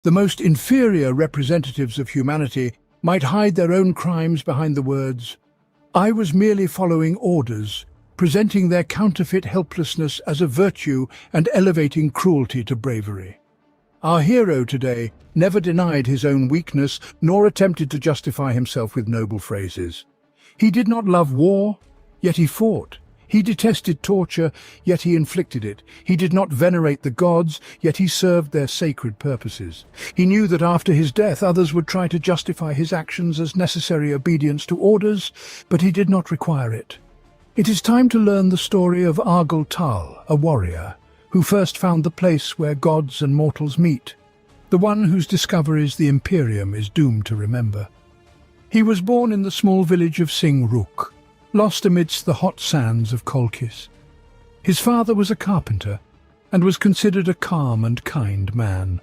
The most inferior representatives of humanity might hide their own crimes behind the words, "I was merely following orders," presenting their counterfeit helplessness as a virtue and elevating cruelty to bravery. Our hero today never denied his own weakness nor attempted to justify himself with noble phrases. He did not love war, yet he fought. He detested torture, yet he inflicted it. He did not venerate the gods, yet he served their sacred purposes. He knew that after his death others would try to justify his actions as necessary obedience to orders, but he did not require it. It is time to learn the story of Argel Tal, a warrior, who first found the place where gods and mortals meet, the one whose discoveries the Imperium is doomed to remember. He was born in the small village of Sing-Ruk, lost amidst the hot sands of Colchis. His father was a carpenter, and was considered a calm and kind man.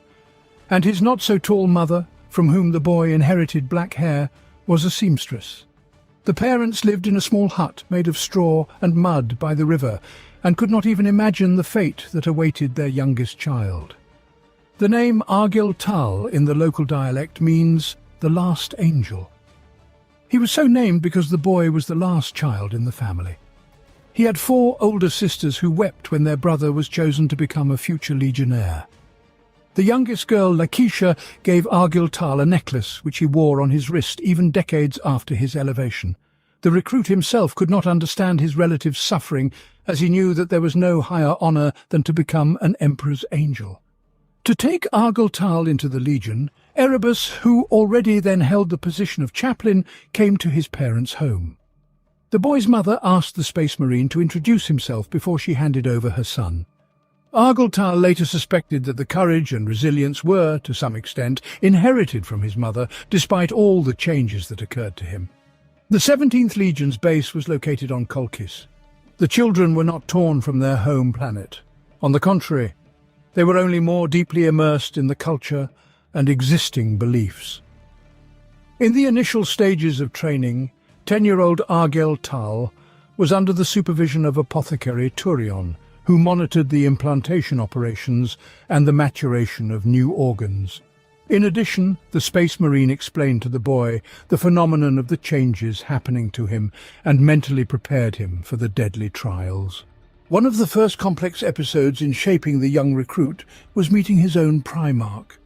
And his not-so-tall mother, from whom the boy inherited black hair, was a seamstress. The parents lived in a small hut made of straw and mud by the river, and could not even imagine the fate that awaited their youngest child. The name Argel Tal in the local dialect means the last angel. He was so named because the boy was the last child in the family. He had 4 older sisters who wept when their brother was chosen to become a future legionnaire. The youngest girl, Lakeisha, gave Argel Tal a necklace which he wore on his wrist even decades after his elevation. The recruit himself could not understand his relative's suffering, as he knew that there was no higher honor than to become an emperor's angel. To take Argel Tal into the Legion, Erebus, who already then held the position of chaplain, came to his parents' home. The boy's mother asked the Space Marine to introduce himself before she handed over her son. Argel Tal later suspected that the courage and resilience were, to some extent, inherited from his mother, despite all the changes that occurred to him. The 17th Legion's base was located on Colchis. The children were not torn from their home planet. On the contrary, they were only more deeply immersed in the culture and existing beliefs. In the initial stages of training, 10-year-old Argel Tal was under the supervision of apothecary Turion, who monitored the implantation operations and the maturation of new organs. In addition, the Space Marine explained to the boy the phenomenon of the changes happening to him and mentally prepared him for the deadly trials. One of the first complex episodes in shaping the young recruit was meeting his own Primarch.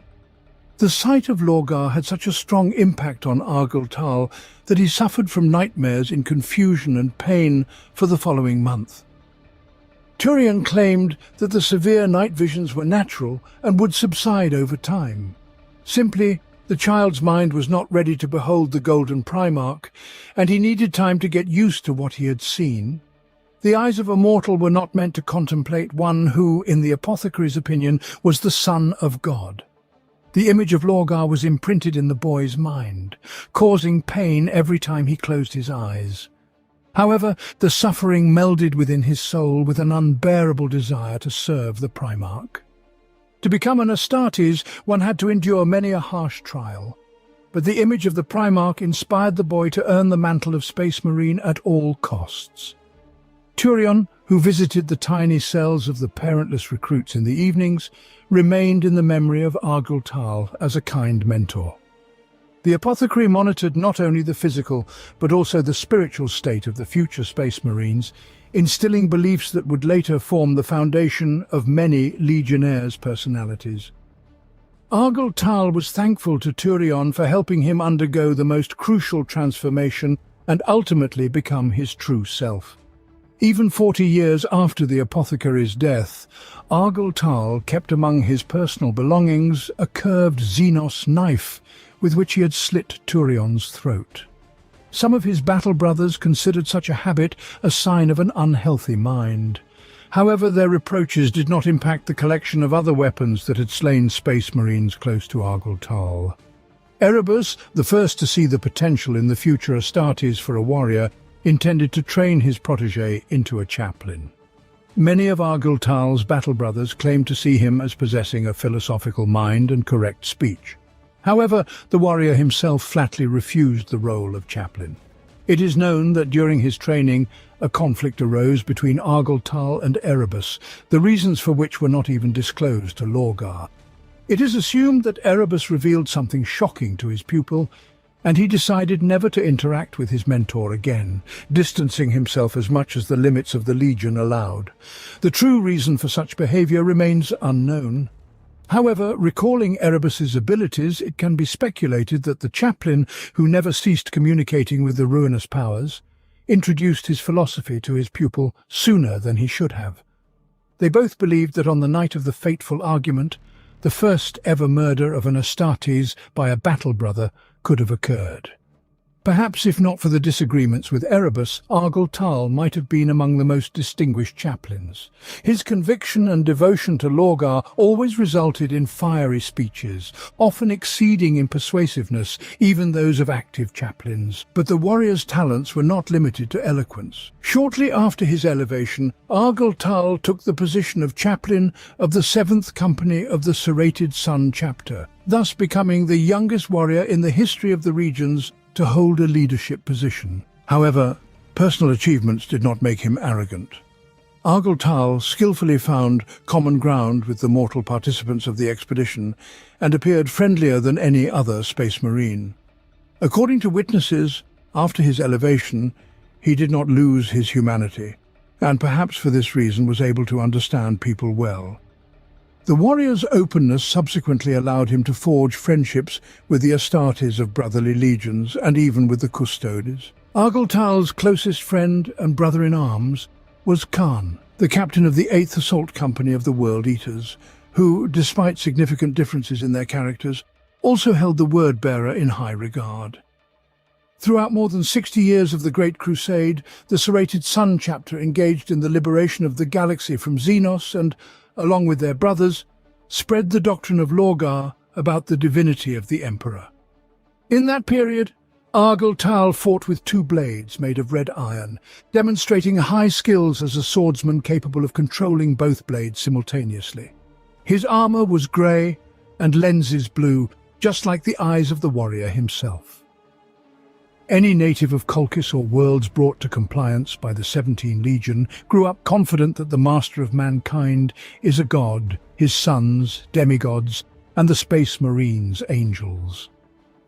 The sight of Lorgar had such a strong impact on Argel Tal that he suffered from nightmares in confusion and pain for the following month. Turion claimed that the severe night visions were natural and would subside over time. Simply, the child's mind was not ready to behold the Golden Primarch, and he needed time to get used to what he had seen. The eyes of a mortal were not meant to contemplate one who, in the apothecary's opinion, was the Son of God. The image of Lorgar was imprinted in the boy's mind, causing pain every time he closed his eyes. However, the suffering melded within his soul with an unbearable desire to serve the Primarch. To become an Astartes, one had to endure many a harsh trial, but the image of the Primarch inspired the boy to earn the mantle of Space Marine at all costs. Turion, who visited the tiny cells of the parentless recruits in the evenings, remained in the memory of Argel Tal as a kind mentor. The apothecary monitored not only the physical, but also the spiritual state of the future Space Marines, instilling beliefs that would later form the foundation of many Legionnaires' personalities. Argel Tal was thankful to Turion for helping him undergo the most crucial transformation and ultimately become his true self. Even 40 years after the apothecary's death, Argel Tal kept among his personal belongings a curved Xenos knife with which he had slit Turion's throat. Some of his battle brothers considered such a habit a sign of an unhealthy mind. However, their reproaches did not impact the collection of other weapons that had slain Space Marines close to Argel Tal. Erebus, the first to see the potential in the future Astartes for a warrior, intended to train his protégé into a chaplain. Many of Argel Tal's battle brothers claimed to see him as possessing a philosophical mind and correct speech. However, the warrior himself flatly refused the role of chaplain. It is known that during his training, a conflict arose between Argel Tal and Erebus, the reasons for which were not even disclosed to Lorgar. It is assumed that Erebus revealed something shocking to his pupil, and he decided never to interact with his mentor again, distancing himself as much as the limits of the Legion allowed. The true reason for such behavior remains unknown. However, recalling Erebus's abilities, it can be speculated that the chaplain, who never ceased communicating with the ruinous powers, introduced his philosophy to his pupil sooner than he should have. They both believed that on the night of the fateful argument, the first ever murder of an Astartes by a battle brother could have occurred. Perhaps if not for the disagreements with Erebus, Argel Tal might have been among the most distinguished chaplains. His conviction and devotion to Lorgar always resulted in fiery speeches, often exceeding in persuasiveness even those of active chaplains. But the warrior's talents were not limited to eloquence. Shortly after his elevation, Argel Tal took the position of chaplain of the 7th Company of the Serrated Sun chapter, thus becoming the youngest warrior in the history of the regions to hold a leadership position. However, personal achievements did not make him arrogant. Argel Tal skillfully found common ground with the mortal participants of the expedition and appeared friendlier than any other space marine. According to witnesses, after his elevation, he did not lose his humanity, and perhaps for this reason was able to understand people well. The warrior's openness subsequently allowed him to forge friendships with the Astartes of brotherly legions and even with the Custodes. Argel Tal's closest friend and brother-in-arms was Khan, the captain of the 8th Assault Company of the World Eaters, who, despite significant differences in their characters, also held the Word-Bearer in high regard. Throughout more than 60 years of the Great Crusade, the Serrated Sun chapter engaged in the liberation of the galaxy from Xenos and, along with their brothers, spread the doctrine of Lorgar about the divinity of the Emperor. In that period, Argel Tal fought with 2 blades made of red iron, demonstrating high skills as a swordsman capable of controlling both blades simultaneously. His armor was grey and lenses blue, just like the eyes of the warrior himself. Any native of Colchis or worlds brought to compliance by the 17 Legion grew up confident that the master of mankind is a god, his sons, demigods, and the space marines, angels.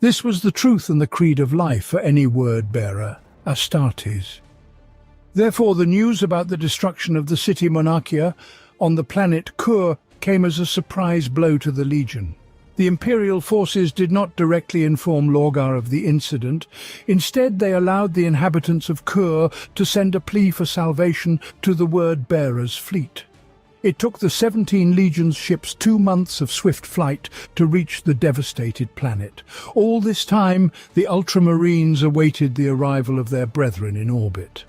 This was the truth and the creed of life for any word-bearer, Astartes. Therefore, the news about the destruction of the city Monarchia on the planet Kur came as a surprise blow to the Legion. The Imperial forces did not directly inform Lorgar of the incident. Instead, they allowed the inhabitants of Kur to send a plea for salvation to the Word-Bearer's fleet. It took the 17 Legion's ships 2 months of swift flight to reach the devastated planet. All this time, the Ultramarines awaited the arrival of their brethren in orbit.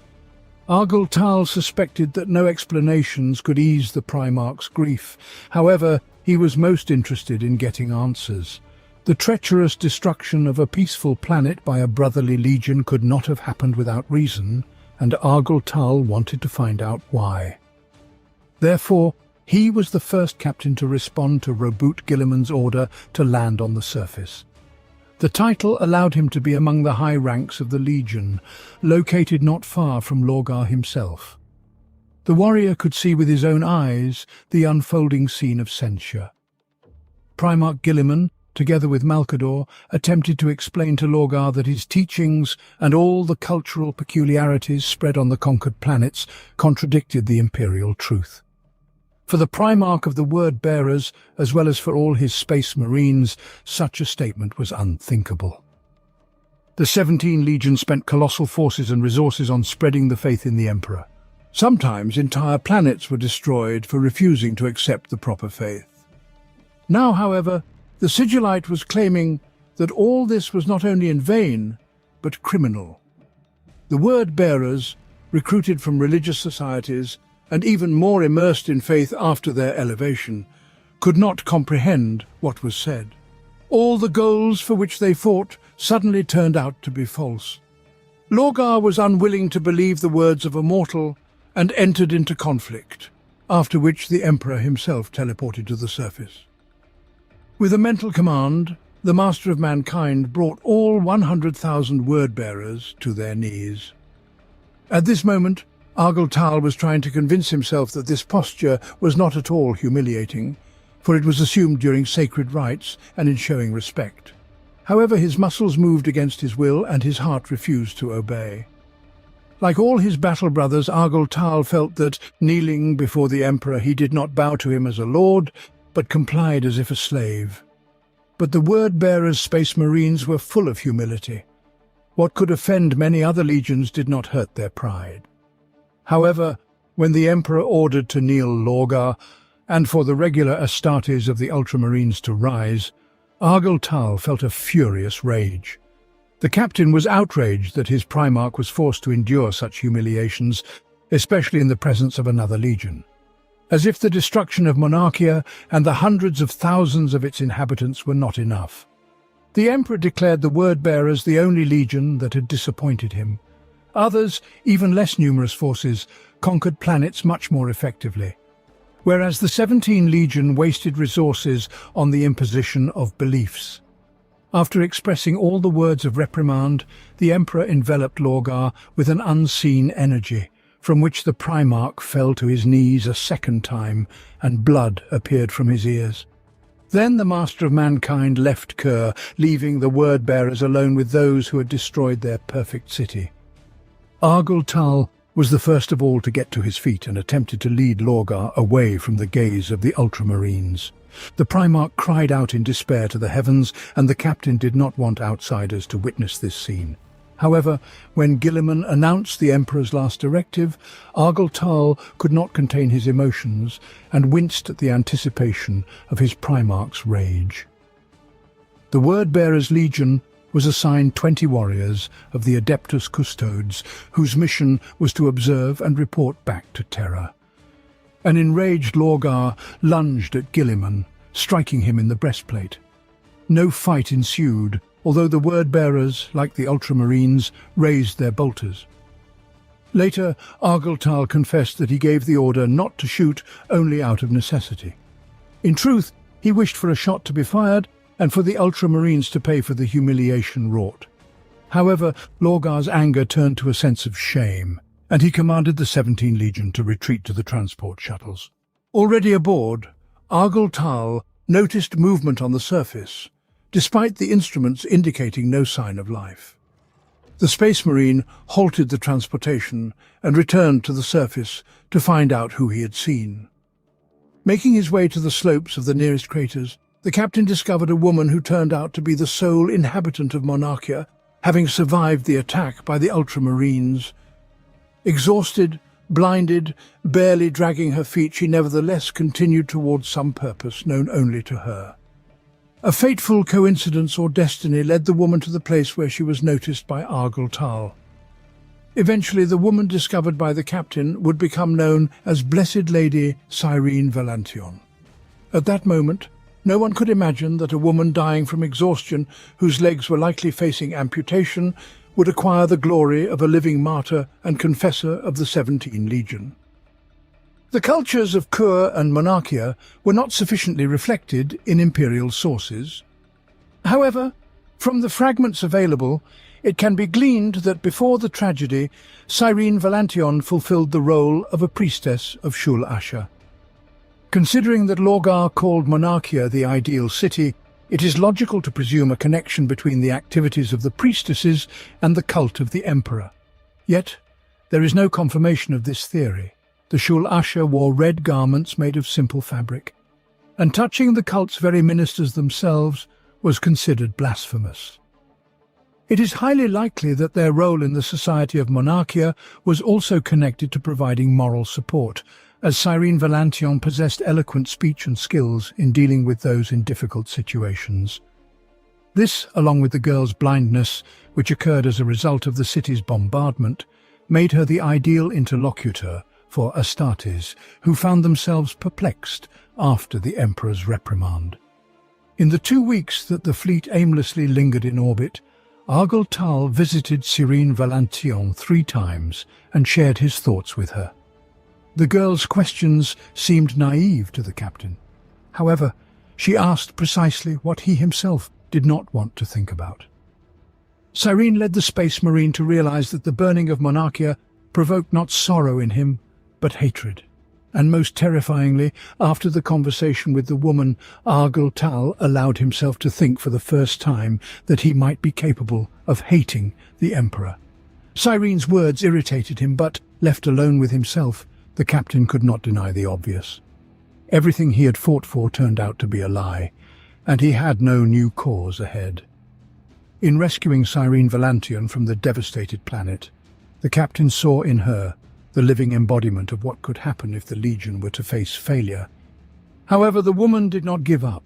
Argel Tal suspected that no explanations could ease the Primarch's grief. However, he was most interested in getting answers. The treacherous destruction of a peaceful planet by a brotherly legion could not have happened without reason, and Argel Tal wanted to find out why. Therefore, he was the first captain to respond to Roboute Guilliman's order to land on the surface. The title allowed him to be among the high ranks of the Legion, located not far from Lorgar himself. The warrior could see with his own eyes the unfolding scene of censure. Primarch Guilliman, together with Malcador, attempted to explain to Lorgar that his teachings and all the cultural peculiarities spread on the conquered planets contradicted the imperial truth. For the Primarch of the Word-Bearers, as well as for all his space marines, such a statement was unthinkable. The 17 Legions spent colossal forces and resources on spreading the faith in the Emperor. Sometimes entire planets were destroyed for refusing to accept the proper faith. Now, however, the Sigillite was claiming that all this was not only in vain, but criminal. The Word-Bearers, recruited from religious societies and even more immersed in faith after their elevation, could not comprehend what was said. All the goals for which they fought suddenly turned out to be false. Lorgar was unwilling to believe the words of a mortal and entered into conflict, after which the Emperor himself teleported to the surface. With a mental command, the Master of Mankind brought all 100,000 word-bearers to their knees. At this moment, Argel Tal was trying to convince himself that this posture was not at all humiliating. for it was assumed during sacred rites and in showing respect. However, his muscles moved against his will and his heart refused to obey. Like all his battle brothers, Argel Tal felt that, kneeling before the Emperor, he did not bow to him as a lord, but complied as if a slave. But the word-bearers, Space Marines, were full of humility. What could offend many other legions did not hurt their pride. However, when the Emperor ordered to kneel Lorgar, and for the regular Astartes of the Ultramarines to rise, Argel Tal felt a furious rage. The captain was outraged that his Primarch was forced to endure such humiliations, especially in the presence of another legion. As if the destruction of Monarchia and the hundreds of thousands of its inhabitants were not enough. The Emperor declared the Word-Bearers the only legion that had disappointed him. Others, even less numerous forces, conquered planets much more effectively, whereas the 17 Legion wasted resources on the imposition of beliefs. After expressing all the words of reprimand, the Emperor enveloped Lorgar with an unseen energy, from which the Primarch fell to his knees a second time, and blood appeared from his ears. Then the Master of Mankind left Kur, leaving the Word-Bearers alone with those who had destroyed their perfect city. Argel Tal was the first of all to get to his feet and attempted to lead Lorgar away from the gaze of the Ultramarines. The Primarch cried out in despair to the heavens, and the captain did not want outsiders to witness this scene. However, when Guilliman announced the Emperor's last directive, Argel Tal could not contain his emotions and winced at the anticipation of his Primarch's rage. The Word-Bearers Legion was assigned 20 warriors of the Adeptus Custodes, whose mission was to observe and report back to Terra. An enraged Lorgar lunged at Guilliman, striking him in the breastplate. No fight ensued, although the Word-Bearers, like the Ultramarines, raised their bolters. Later, Argel Tal confessed that he gave the order not to shoot only out of necessity. In truth, he wished for a shot to be fired and for the Ultramarines to pay for the humiliation wrought. However, Lorgar's anger turned to a sense of shame, and he commanded the 17 Legion to retreat to the transport shuttles. Already aboard, Argel Tal noticed movement on the surface, despite the instruments indicating no sign of life. The Space Marine halted the transportation and returned to the surface to find out who he had seen. Making his way to the slopes of the nearest craters, the captain discovered a woman who turned out to be the sole inhabitant of Monarchia, having survived the attack by the Ultramarines. Exhausted, blinded, barely dragging her feet, she nevertheless continued towards some purpose known only to her. A fateful coincidence or destiny led the woman to the place where she was noticed by Argel Tal. Eventually, the woman discovered by the captain would become known as Blessed Lady Cyrene Valantion. At that moment, no one could imagine that a woman dying from exhaustion, whose legs were likely facing amputation, would acquire the glory of a living martyr and confessor of the 17 Legion. The cultures of Kur and Monarchia were not sufficiently reflected in imperial sources. However, from the fragments available, it can be gleaned that before the tragedy, Cyrene Valantion fulfilled the role of a priestess of Shul Asher. Considering that Lorgar called Monarchia the ideal city, it is logical to presume a connection between the activities of the priestesses and the cult of the Emperor. Yet, there is no confirmation of this theory. The Shul Asher wore red garments made of simple fabric, and touching the cult's very ministers themselves was considered blasphemous. It is highly likely that their role in the society of Monarchia was also connected to providing moral support, as Cyrene Valantion possessed eloquent speech and skills in dealing with those in difficult situations. This, along with the girl's blindness, which occurred as a result of the city's bombardment, made her the ideal interlocutor for Astartes, who found themselves perplexed after the Emperor's reprimand. In the 2 weeks that the fleet aimlessly lingered in orbit, Argel Tal visited Cyrene Valantion 3 times and shared his thoughts with her. The girl's questions seemed naive to the captain. However, she asked precisely what he himself did not want to think about. Cyrene led the Space Marine to realize that the burning of Monarchia provoked not sorrow in him, but hatred. And most terrifyingly, after the conversation with the woman, Argel Tal allowed himself to think for the first time that he might be capable of hating the Emperor. Cyrene's words irritated him, but, left alone with himself, the captain could not deny the obvious. Everything he had fought for turned out to be a lie, and he had no new cause ahead. In rescuing Cyrene Valantion from the devastated planet, the captain saw in her the living embodiment of what could happen if the Legion were to face failure. However, the woman did not give up.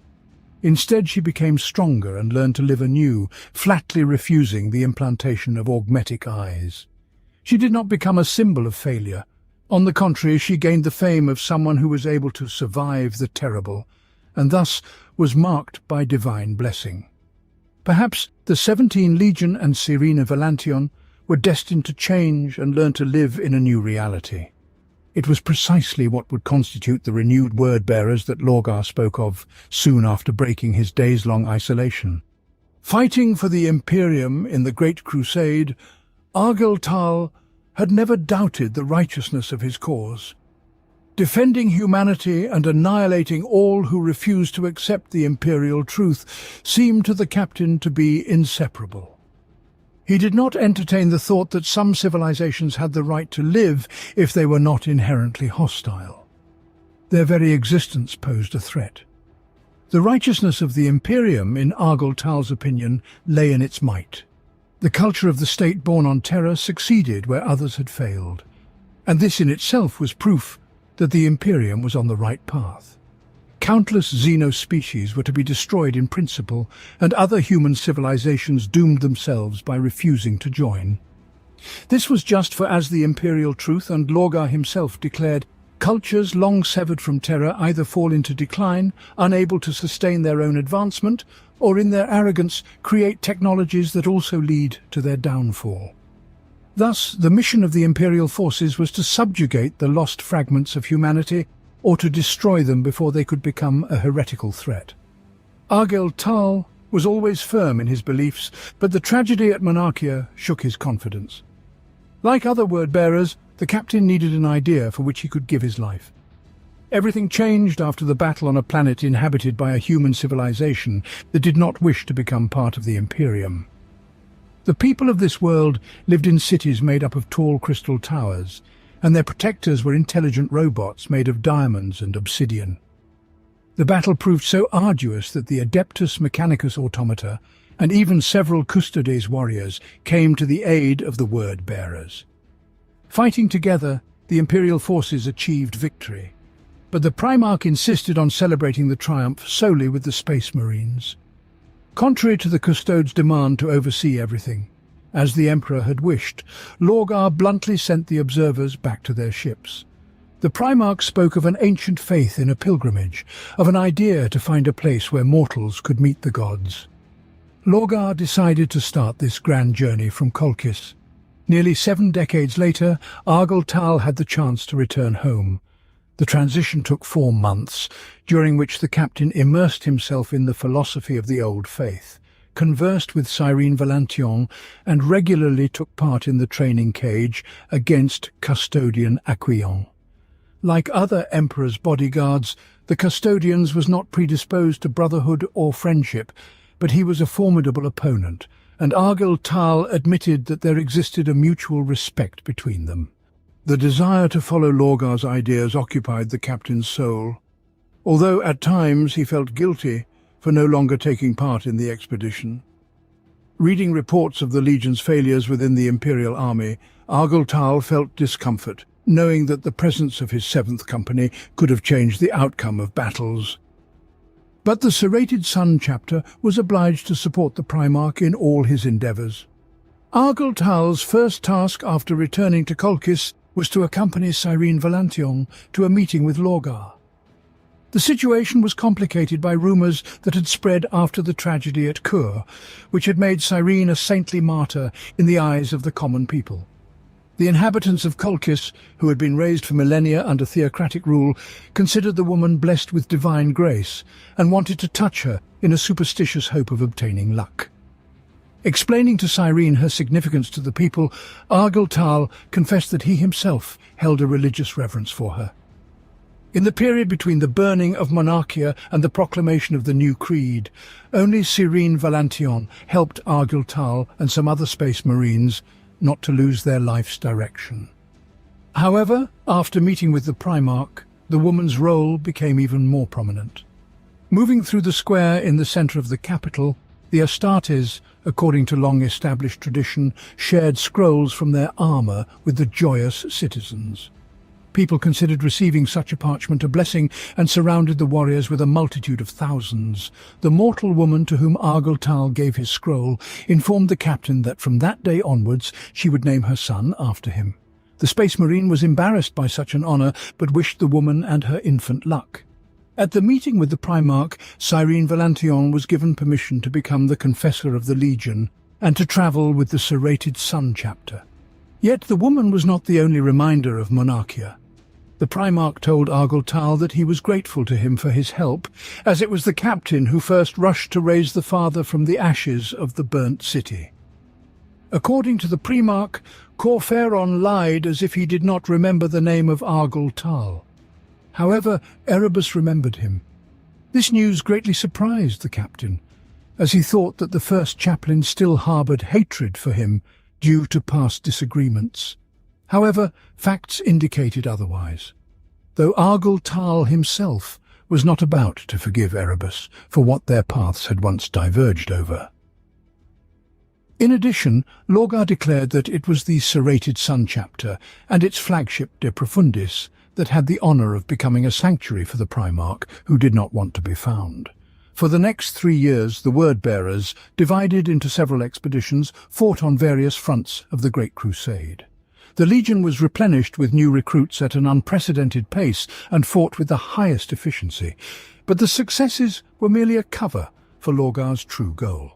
Instead, she became stronger and learned to live anew, flatly refusing the implantation of augmetic eyes. She did not become a symbol of failure. On the contrary, she gained the fame of someone who was able to survive the terrible, and thus was marked by divine blessing. Perhaps the 17 Legion and Cyrene Valantion were destined to change and learn to live in a new reality. It was precisely what would constitute the renewed word-bearers that Lorgar spoke of soon after breaking his days-long isolation. Fighting for the Imperium in the Great Crusade, Argel Tal had never doubted the righteousness of his cause. Defending humanity and annihilating all who refused to accept the imperial truth seemed to the captain to be inseparable. He did not entertain the thought that some civilizations had the right to live if they were not inherently hostile. Their very existence posed a threat. The righteousness of the Imperium, in Argel Tal's opinion, lay in its might. The culture of the state born on terror succeeded where others had failed, and this in itself was proof that the Imperium was on the right path. Countless xenospecies were to be destroyed in principle, and other human civilizations doomed themselves by refusing to join. This was just for, as the imperial truth and Lorgar himself declared, cultures long severed from terror either fall into decline, unable to sustain their own advancement, or in their arrogance create technologies that also lead to their downfall. Thus, the mission of the imperial forces was to subjugate the lost fragments of humanity or to destroy them before they could become a heretical threat. Argel Tal was always firm in his beliefs, but the tragedy at Monarchia shook his confidence. Like other word-bearers, the captain needed an idea for which he could give his life. Everything changed after the battle on a planet inhabited by a human civilization that did not wish to become part of the Imperium. The people of this world lived in cities made up of tall crystal towers, and their protectors were intelligent robots made of diamonds and obsidian. The battle proved so arduous that the Adeptus Mechanicus automata and even several Custodes warriors came to the aid of the word-bearers. Fighting together, the Imperial forces achieved victory, but the Primarch insisted on celebrating the triumph solely with the Space Marines. Contrary to the Custodes' demand to oversee everything, as the Emperor had wished, Lorgar bluntly sent the observers back to their ships. The Primarch spoke of an ancient faith in a pilgrimage, of an idea to find a place where mortals could meet the gods. Lorgar decided to start this grand journey from Colchis. Nearly 7 decades later, Argel Tal had the chance to return home. The transition took 4 months, during which the captain immersed himself in the philosophy of the old faith, conversed with Cyrene Valantion, and regularly took part in the training cage against Custodian Aquillon. Like other Emperor's bodyguards, the Custodians was not predisposed to brotherhood or friendship, but he was a formidable opponent, and Argel Tal admitted that there existed a mutual respect between them. The desire to follow Lorgar's ideas occupied the captain's soul, although at times he felt guilty for no longer taking part in the expedition. Reading reports of the Legion's failures within the Imperial army, Argel Tal felt discomfort, knowing that the presence of his 7th Company could have changed the outcome of battles. But the Serrated Sun chapter was obliged to support the Primarch in all his endeavours. Argel Tal's first task after returning to Colchis was to accompany Cyrene Valantion to a meeting with Lorgar. The situation was complicated by rumours that had spread after the tragedy at Kur, which had made Cyrene a saintly martyr in the eyes of the common people. The inhabitants of Colchis, who had been raised for millennia under theocratic rule, considered the woman blessed with divine grace and wanted to touch her in a superstitious hope of obtaining luck. Explaining to Cyrene her significance to the people, Argel Tal confessed that he himself held a religious reverence for her. In the period between the burning of Monarchia and the proclamation of the new creed, only Cyrene Valantion helped Argel Tal and some other space marines not to lose their life's direction. However, after meeting with the Primarch, the woman's role became even more prominent. Moving through the square in the centre of the capital, the Astartes, according to long-established tradition, shared scrolls from their armour with the joyous citizens. People considered receiving such a parchment a blessing and surrounded the warriors with a multitude of thousands. The mortal woman to whom Argel Tal gave his scroll informed the captain that from that day onwards she would name her son after him. The Space Marine was embarrassed by such an honour, but wished the woman and her infant luck. At the meeting with the Primarch, Cyrene Valantion was given permission to become the confessor of the Legion and to travel with the serrated Sun chapter. Yet the woman was not the only reminder of Monarchia. The Primarch told Argel Tal that he was grateful to him for his help, as it was the captain who first rushed to raise the father from the ashes of the burnt city. According to the Primarch, Corferon lied as if he did not remember the name of Argel Tal. However, Erebus remembered him. This news greatly surprised the captain, as he thought that the first chaplain still harboured hatred for him due to past disagreements. However, facts indicated otherwise, though Argel Tal himself was not about to forgive Erebus for what their paths had once diverged over. In addition, Lorgar declared that it was the serrated Sun chapter and its flagship De Profundis that had the honour of becoming a sanctuary for the Primarch, who did not want to be found. For the next 3 years, the word-bearers, divided into several expeditions, fought on various fronts of the Great Crusade. The Legion was replenished with new recruits at an unprecedented pace and fought with the highest efficiency, but the successes were merely a cover for Lorgar's true goal.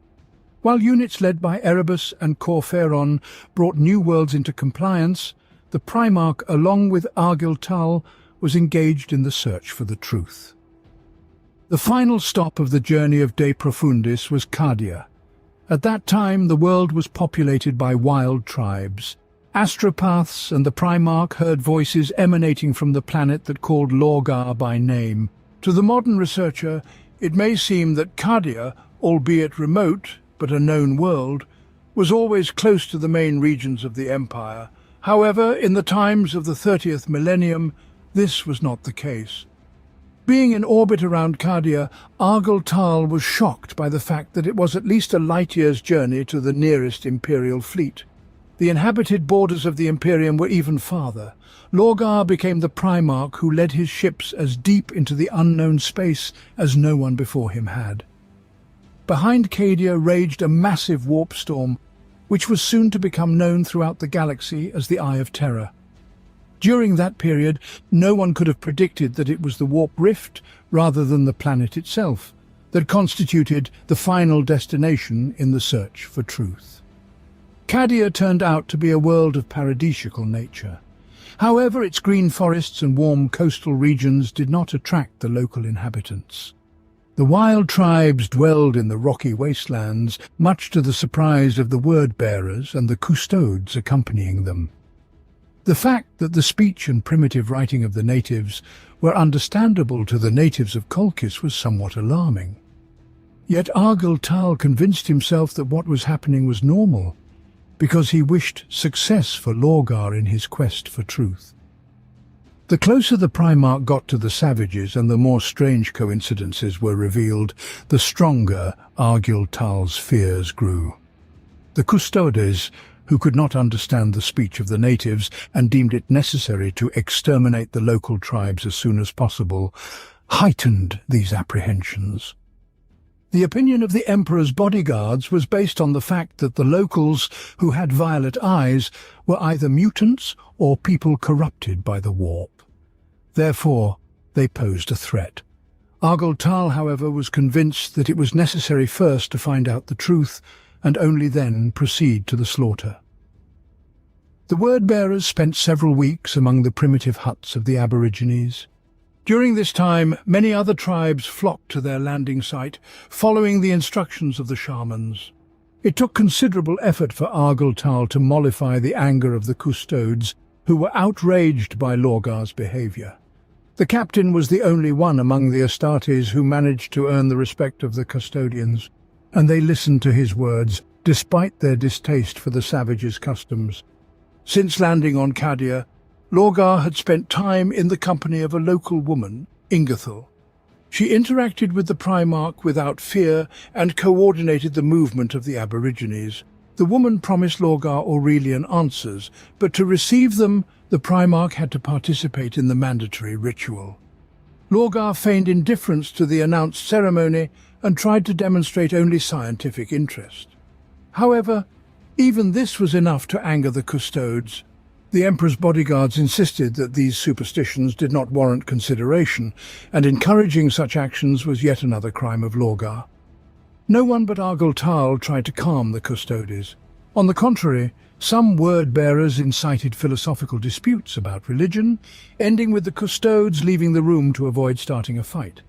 While units led by Erebus and Corferon brought new worlds into compliance, the Primarch, along with Argel Tal, was engaged in the search for the truth. The final stop of the journey of De Profundis was Cadia. At that time, the world was populated by wild tribes. Astropaths and the Primarch heard voices emanating from the planet that called Lorgar by name. To the modern researcher, it may seem that Cadia, albeit remote but a known world, was always close to the main regions of the Empire. However, in the times of the 30th millennium, this was not the case. Being in orbit around Cadia, Argel Tal was shocked by the fact that it was at least a light year's journey to the nearest Imperial fleet. The inhabited borders of the Imperium were even farther. Lorgar became the Primarch who led his ships as deep into the unknown space as no one before him had. Behind Cadia raged a massive warp storm, which was soon to become known throughout the galaxy as the Eye of Terror. During that period, no one could have predicted that it was the warp rift, rather than the planet itself, that constituted the final destination in the search for truth. Cadia turned out to be a world of paradisiacal nature. However, its green forests and warm coastal regions did not attract the local inhabitants. The wild tribes dwelled in the rocky wastelands, much to the surprise of the word-bearers and the custodes accompanying them. The fact that the speech and primitive writing of the natives were understandable to the natives of Colchis was somewhat alarming. Yet Argel Tal convinced himself that what was happening was normal, because he wished success for Lorgar in his quest for truth. The closer the Primarch got to the savages and the more strange coincidences were revealed, the stronger Argel Tal's fears grew. The custodes, who could not understand the speech of the natives and deemed it necessary to exterminate the local tribes as soon as possible, heightened these apprehensions. The opinion of the Emperor's bodyguards was based on the fact that the locals, who had violet eyes, were either mutants or people corrupted by the warp. Therefore, they posed a threat. Argel Tal, however, was convinced that it was necessary first to find out the truth, and only then proceed to the slaughter. The word-bearers spent several weeks among the primitive huts of the Aborigines. During this time, many other tribes flocked to their landing site, following the instructions of the shamans. It took considerable effort for Argel Tal to mollify the anger of the custodes, who were outraged by Lorgar's behaviour. The captain was the only one among the Astartes who managed to earn the respect of the custodians, and they listened to his words, despite their distaste for the savages' customs. Since landing on Cadia, Lorgar had spent time in the company of a local woman, Ingethil. She interacted with the Primarch without fear and coordinated the movement of the Aborigines. The woman promised Lorgar Aurelian answers, but to receive them, the Primarch had to participate in the mandatory ritual. Lorgar feigned indifference to the announced ceremony and tried to demonstrate only scientific interest. However, even this was enough to anger the custodes. The Emperor's bodyguards insisted that these superstitions did not warrant consideration, and encouraging such actions was yet another crime of Lorgar. No one but Argel Tal tried to calm the custodes. On the contrary, some word-bearers incited philosophical disputes about religion, ending with the custodes leaving the room to avoid starting a fight.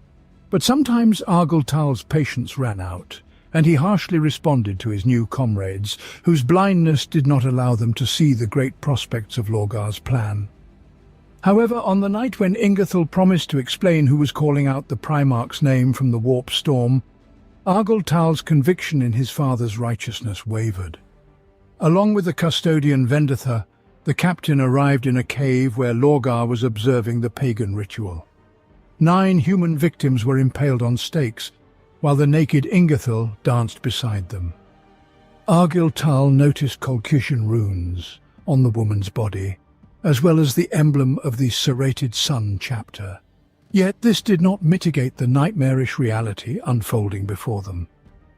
But sometimes Argel Tal's patience ran out, and he harshly responded to his new comrades, whose blindness did not allow them to see the great prospects of Lorgar's plan. However, on the night when Ingethil promised to explain who was calling out the Primarch's name from the warp storm, Argel Tal's conviction in his father's righteousness wavered. Along with the custodian Vendatha, the captain arrived in a cave where Lorgar was observing the pagan ritual. 9 human victims were impaled on stakes, while the naked Ingethil danced beside them. Argel Tal noticed Colchian runes on the woman's body, as well as the emblem of the Serrated Sun chapter. Yet this did not mitigate the nightmarish reality unfolding before them.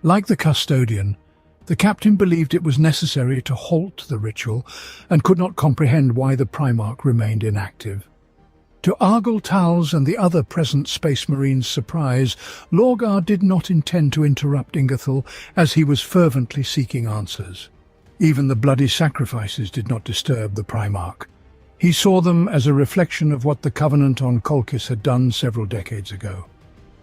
Like the custodian, the captain believed it was necessary to halt the ritual and could not comprehend why the Primarch remained inactive. To Argel Tal's and the other present Space Marines' surprise, Lorgar did not intend to interrupt Ingethil, as he was fervently seeking answers. Even the bloody sacrifices did not disturb the Primarch. He saw them as a reflection of what the Covenant on Colchis had done several decades ago.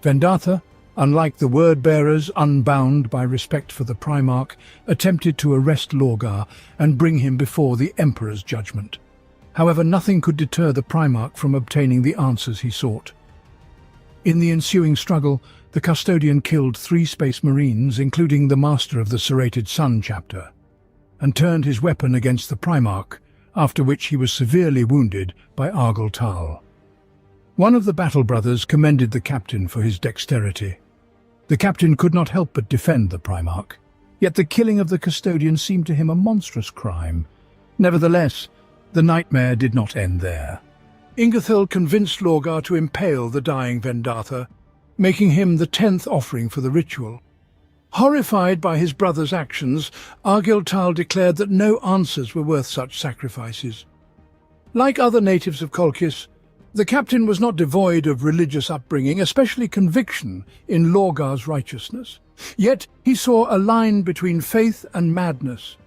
Vendatha, unlike the word-bearers unbound by respect for the Primarch, attempted to arrest Lorgar and bring him before the Emperor's judgment. However, nothing could deter the Primarch from obtaining the answers he sought. In the ensuing struggle, the custodian killed 3 Space Marines, including the Master of the Serrated Sun chapter, and turned his weapon against the Primarch, after which he was severely wounded by Argel Tal. One of the battle brothers commended the captain for his dexterity. The captain could not help but defend the Primarch, yet the killing of the custodian seemed to him a monstrous crime. Nevertheless, the nightmare did not end there. Ingethil convinced Lorgar to impale the dying Vendatha, making him the 10th offering for the ritual. Horrified by his brother's actions, Argel Tal declared that no answers were worth such sacrifices. Like other natives of Colchis, the captain was not devoid of religious upbringing, especially conviction in Lorgar's righteousness. Yet he saw a line between faith and madness.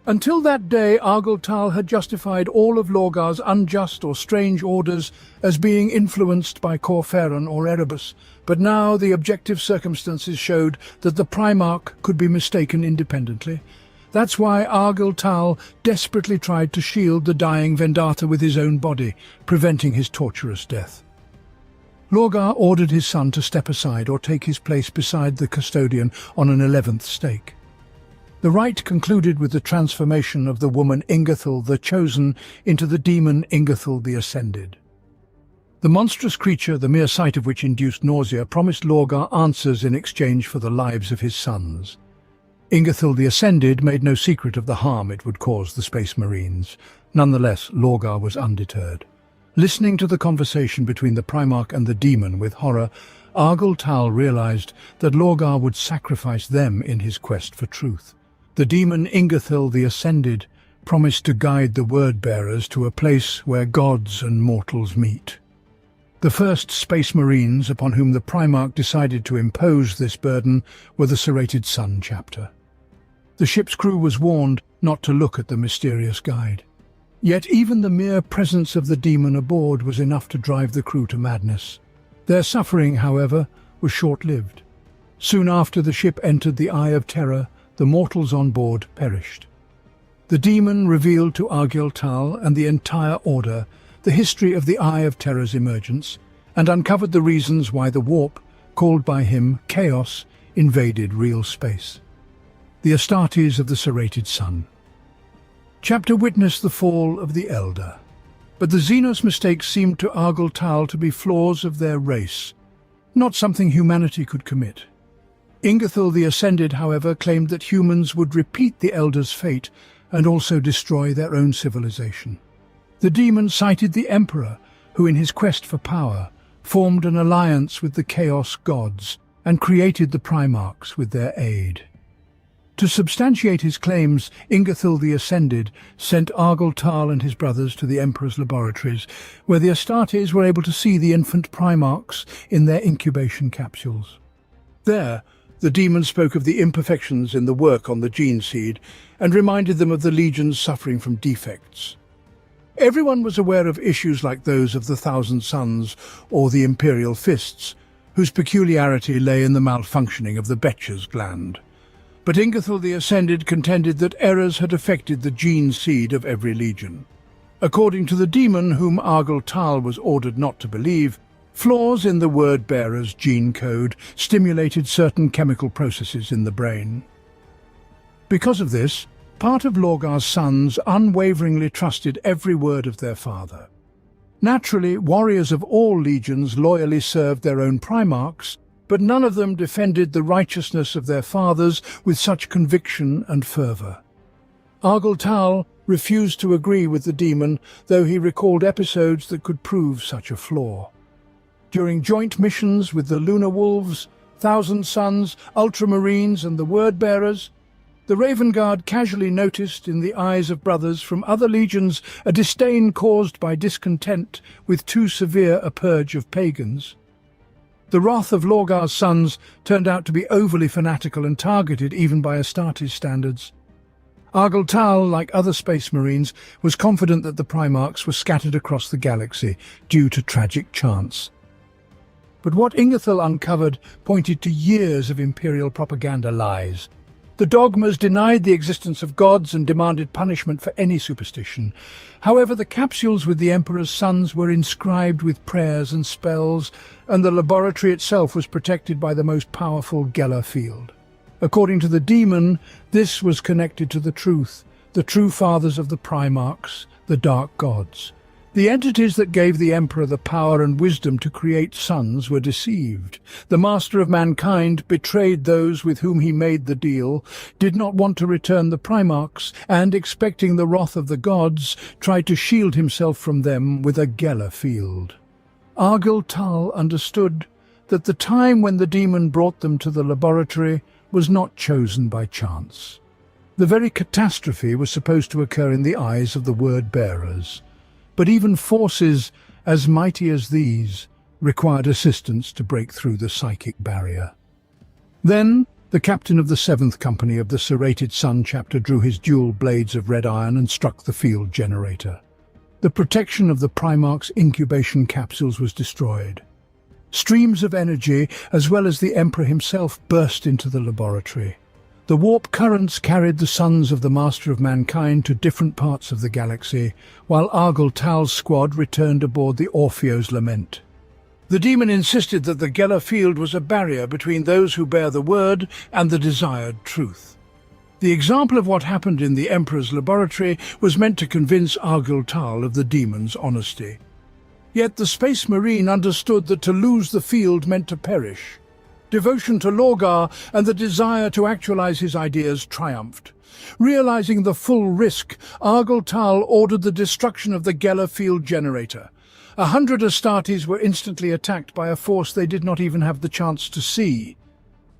Until that day, Argel Tal had justified all of Lorgar's unjust or strange orders as being influenced by Corferan or Erebus, but now the objective circumstances showed that the Primarch could be mistaken independently. That's why Argel Tal desperately tried to shield the dying Vendatha with his own body, preventing his torturous death. Lorgar ordered his son to step aside or take his place beside the custodian on an 11th stake. The rite concluded with the transformation of the woman Ingethil the Chosen into the demon Ingethil the Ascended. The monstrous creature, the mere sight of which induced nausea, promised Lorgar answers in exchange for the lives of his sons. Ingethil the Ascended made no secret of the harm it would cause the Space Marines. Nonetheless, Lorgar was undeterred. Listening to the conversation between the Primarch and the demon with horror, Argel Tal realized that Lorgar would sacrifice them in his quest for truth. The demon Ingethil the Ascended promised to guide the word-bearers to a place where gods and mortals meet. The first Space Marines upon whom the Primarch decided to impose this burden were the Serrated Sun chapter. The ship's crew was warned not to look at the mysterious guide. Yet even the mere presence of the demon aboard was enough to drive the crew to madness. Their suffering, however, was short-lived. Soon after the ship entered the Eye of Terror, the mortals on board perished. The demon revealed to Argel Tal and the entire Order the history of the Eye of Terror's emergence, and uncovered the reasons why the warp, called by him chaos, invaded real space. The Astartes of the Serrated Sun. Chapter witnessed the fall of the Elder, but the Xenos mistakes seemed to Argel Tal to be flaws of their race, not something humanity could commit. Ingerthal the Ascended, however, claimed that humans would repeat the Elder's fate and also destroy their own civilization. The demon cited the Emperor, who in his quest for power formed an alliance with the Chaos gods and created the Primarchs with their aid. To substantiate his claims, Ingerthal the Ascended sent Argel Tal and his brothers to the Emperor's laboratories, where the Astartes were able to see the infant Primarchs in their incubation capsules. There, the demon spoke of the imperfections in the work on the gene seed and reminded them of the legions suffering from defects. Everyone was aware of issues like those of the Thousand Suns or the Imperial Fists, whose peculiarity lay in the malfunctioning of the Betcher's gland. But Ingerthal the Ascended contended that errors had affected the gene seed of every legion. According to the demon, whom Argel Tal was ordered not to believe, flaws in the word-bearer's gene code stimulated certain chemical processes in the brain. Because of this, part of Lorgar's sons unwaveringly trusted every word of their father. Naturally, warriors of all legions loyally served their own Primarchs, but none of them defended the righteousness of their fathers with such conviction and fervor. Argel Tal refused to agree with the demon, though he recalled episodes that could prove such a flaw. During joint missions with the Lunar Wolves, Thousand Suns, Ultramarines and the Word-Bearers, the Raven Guard casually noticed in the eyes of brothers from other legions a disdain caused by discontent with too severe a purge of pagans. The wrath of Lorgar's sons turned out to be overly fanatical and targeted even by Astartes standards. Argel Tal, like other Space Marines, was confident that the Primarchs were scattered across the galaxy due to tragic chance. But what Ingerthal uncovered pointed to years of Imperial propaganda lies. The dogmas denied the existence of gods and demanded punishment for any superstition. However, the capsules with the Emperor's sons were inscribed with prayers and spells, and the laboratory itself was protected by the most powerful Geller field. According to the demon, this was connected to the true fathers of the Primarchs, the Dark Gods. The entities that gave the Emperor the power and wisdom to create sons were deceived. The Master of Mankind betrayed those with whom he made the deal, did not want to return the Primarchs, and, expecting the wrath of the gods, tried to shield himself from them with a Geller field. Argel Tal understood that the time when the demon brought them to the laboratory was not chosen by chance. The very catastrophe was supposed to occur in the eyes of the word-bearers. But even forces as mighty as these required assistance to break through the psychic barrier. Then, the captain of the 7th Company of the Serrated Sun chapter drew his dual blades of red iron and struck the field generator. The protection of the Primarch's incubation capsules was destroyed. Streams of energy, as well as the Emperor himself, burst into the laboratory. The warp currents carried the sons of the Master of Mankind to different parts of the galaxy, while Argel Tal's squad returned aboard the Orpheo's Lament. The demon insisted that the Geller field was a barrier between those who bear the word and the desired truth. The example of what happened in the Emperor's laboratory was meant to convince Argel Tal of the demon's honesty. Yet the Space Marine understood that to lose the field meant to perish. Devotion to Lorgar and the desire to actualize his ideas triumphed. Realizing the full risk, Argel Tal ordered the destruction of the Geller field generator. 100 Astartes were instantly attacked by a force they did not even have the chance to see.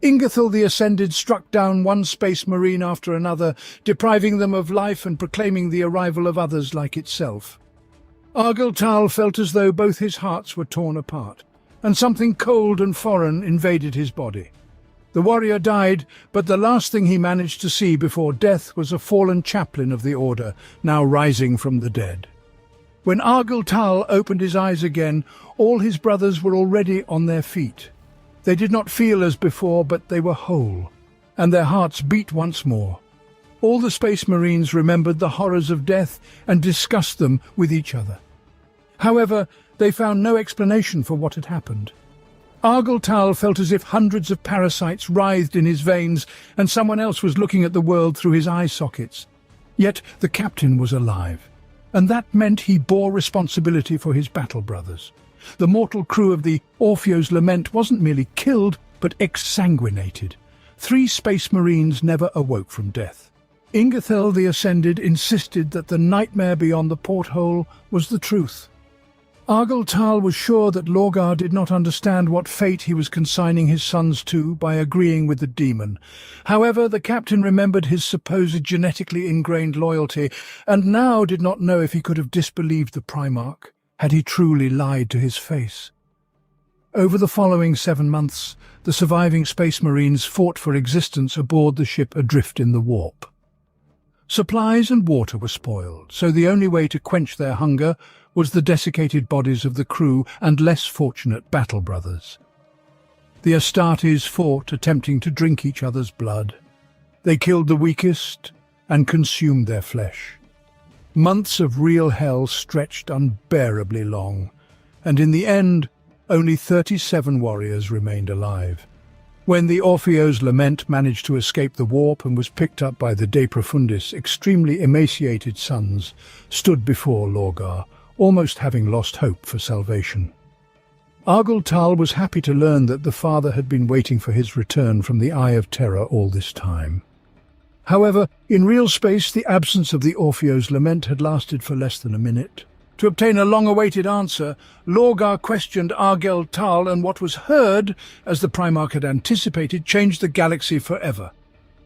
Ingerthal the Ascended struck down one Space Marine after another, depriving them of life and proclaiming the arrival of others like itself. Argel Tal felt as though both his hearts were torn apart, and something cold and foreign invaded his body. The warrior died, but the last thing he managed to see before death was a fallen chaplain of the Order, now rising from the dead. When Argel Tal opened his eyes again, all his brothers were already on their feet. They did not feel as before, but they were whole, and their hearts beat once more. All the Space Marines remembered the horrors of death and discussed them with each other. However, They found no explanation for what had happened. Argel Tal felt as if hundreds of parasites writhed in his veins and someone else was looking at the world through his eye sockets. Yet the captain was alive, and that meant he bore responsibility for his battle brothers. The mortal crew of the Orpheus Lament wasn't merely killed, but exsanguinated. 3 space marines never awoke from death. Ingathel the Ascended insisted that the nightmare beyond the porthole was the truth. Argel Tal was sure that Lorgar did not understand what fate he was consigning his sons to by agreeing with the demon. However, the captain remembered his supposed genetically ingrained loyalty, and now did not know if he could have disbelieved the Primarch, had he truly lied to his face. Over the following 7 months, the surviving Space Marines fought for existence aboard the ship adrift in the warp. Supplies and water were spoiled, so the only way to quench their hunger was the desiccated bodies of the crew and less fortunate battle brothers. The Astartes fought, attempting to drink each other's blood. They killed the weakest and consumed their flesh. Months of real hell stretched unbearably long, and in the end, only 37 warriors remained alive. When the Orpheus Lament managed to escape the warp and was picked up by the De Profundis, extremely emaciated sons stood before Lorgar, almost having lost hope for salvation. Argel Tal was happy to learn that the father had been waiting for his return from the Eye of Terror all this time. However, in real space, the absence of the Orpheus Lament had lasted for less than a minute. To obtain a long-awaited answer, Lorgar questioned Argel Tal, and what was heard, as the Primarch had anticipated, changed the galaxy forever.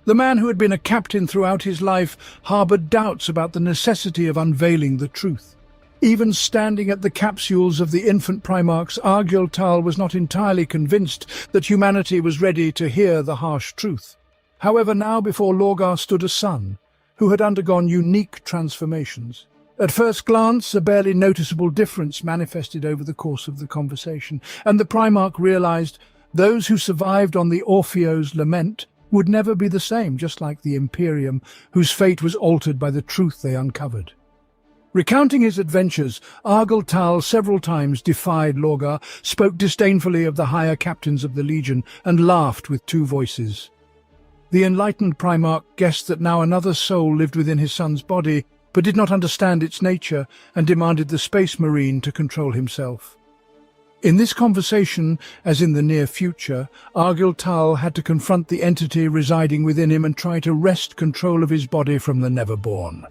The man who had been a captain throughout his life harboured doubts about the necessity of unveiling the truth. Even standing at the capsules of the infant Primarchs, Argel Tal was not entirely convinced that humanity was ready to hear the harsh truth. However, now before Lorgar stood a son, who had undergone unique transformations. At first glance, a barely noticeable difference manifested over the course of the conversation, and the Primarch realized those who survived on the Orpheus Lament would never be the same, just like the Imperium, whose fate was altered by the truth they uncovered. Recounting his adventures, Argel Tal several times defied Lorgar, spoke disdainfully of the higher captains of the Legion, and laughed with 2 voices. The enlightened Primarch guessed that now another soul lived within his son's body, but did not understand its nature, and demanded the Space Marine to control himself. In this conversation, as in the near future, Argel Tal had to confront the entity residing within him and try to wrest control of his body from the Neverborn.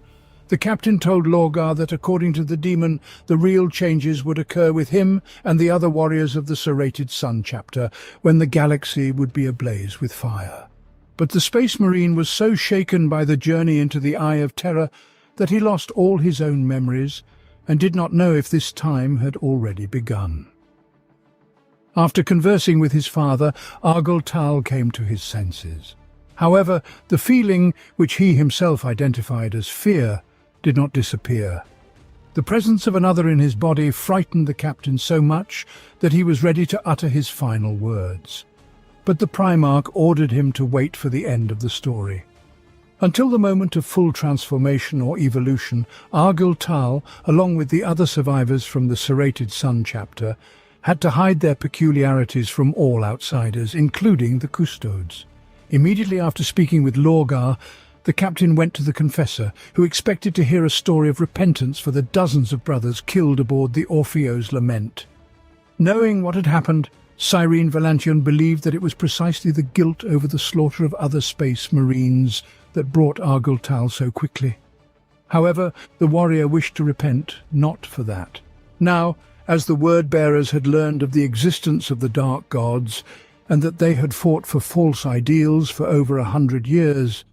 The captain told Lorgar that according to the demon, the real changes would occur with him and the other warriors of the Serrated Sun chapter, when the galaxy would be ablaze with fire. But the Space Marine was so shaken by the journey into the Eye of Terror that he lost all his own memories and did not know if this time had already begun. After conversing with his father, Argel Tal came to his senses. However, the feeling, which he himself identified as fear, did not disappear. The presence of another in his body frightened the captain so much that he was ready to utter his final words. But the Primarch ordered him to wait for the end of the story. Until the moment of full transformation or evolution, Argel Tal, along with the other survivors from the Serrated Sun chapter, had to hide their peculiarities from all outsiders, including the Custodes. Immediately after speaking with Lorgar, the captain went to the confessor, who expected to hear a story of repentance for the dozens of brothers killed aboard the Orpheus Lament. Knowing what had happened, Cyrene Valantion believed that it was precisely the guilt over the slaughter of other Space Marines that brought Argel Tal so quickly. However, the warrior wished to repent, not for that. Now, as the word-bearers had learned of the existence of the Dark Gods, and that they had fought for false ideals for over 100 years,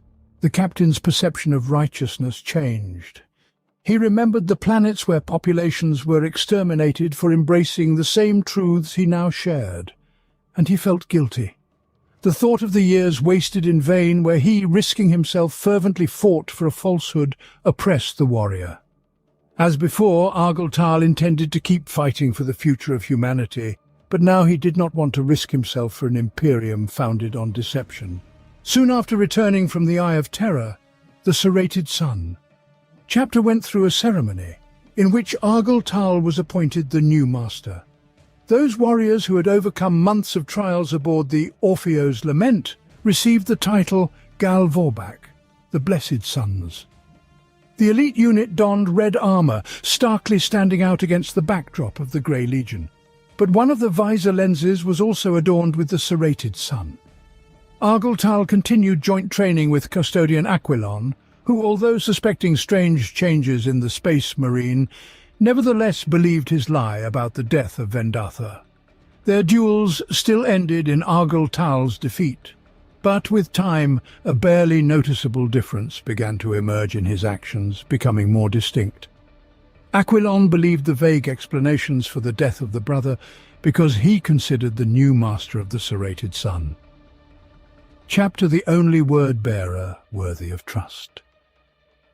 the captain's perception of righteousness changed. He remembered the planets where populations were exterminated for embracing the same truths he now shared, and he felt guilty. The thought of the years wasted in vain where he, risking himself, fervently fought for a falsehood, oppressed the warrior. As before, Argel Tal intended to keep fighting for the future of humanity, but now he did not want to risk himself for an Imperium founded on deception. Soon after returning from the Eye of Terror, the Serrated Sun chapter went through a ceremony in which Argel Tal was appointed the new master. Those warriors who had overcome months of trials aboard the Orpheo's Lament received the title Gal Vorbak, the Blessed Sons. The elite unit donned red armor, starkly standing out against the backdrop of the Grey Legion. But one of the visor lenses was also adorned with the serrated sun. Argel Tal continued joint training with custodian Aquilon, who, although suspecting strange changes in the Space Marine, nevertheless believed his lie about the death of Vendatha. Their duels still ended in Argel Tal's defeat, but with time a barely noticeable difference began to emerge in his actions, becoming more distinct. Aquilon believed the vague explanations for the death of the brother because he considered the new master of the serrated sun. Chapter The Only Word-Bearer Worthy of Trust.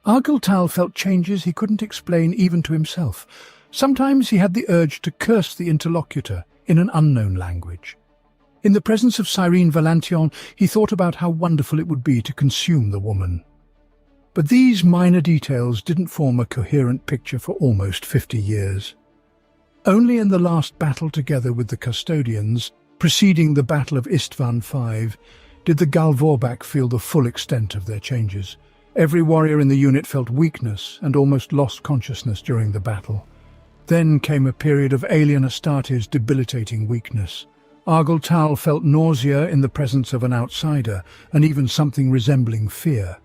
Argel Tal felt changes he couldn't explain even to himself. Sometimes he had the urge to curse the interlocutor in an unknown language. In the presence of Cyrene Valantion, he thought about how wonderful it would be to consume the woman. But these minor details didn't form a coherent picture for almost 50 years. Only in the last battle together with the custodians, preceding the Battle of Isstvan V, did the Gal Vorbak feel the full extent of their changes. Every warrior in the unit felt weakness and almost lost consciousness during the battle. Then came a period of alien Astartes' debilitating weakness. Argel Tal felt nausea in the presence of an outsider, and even something resembling fear.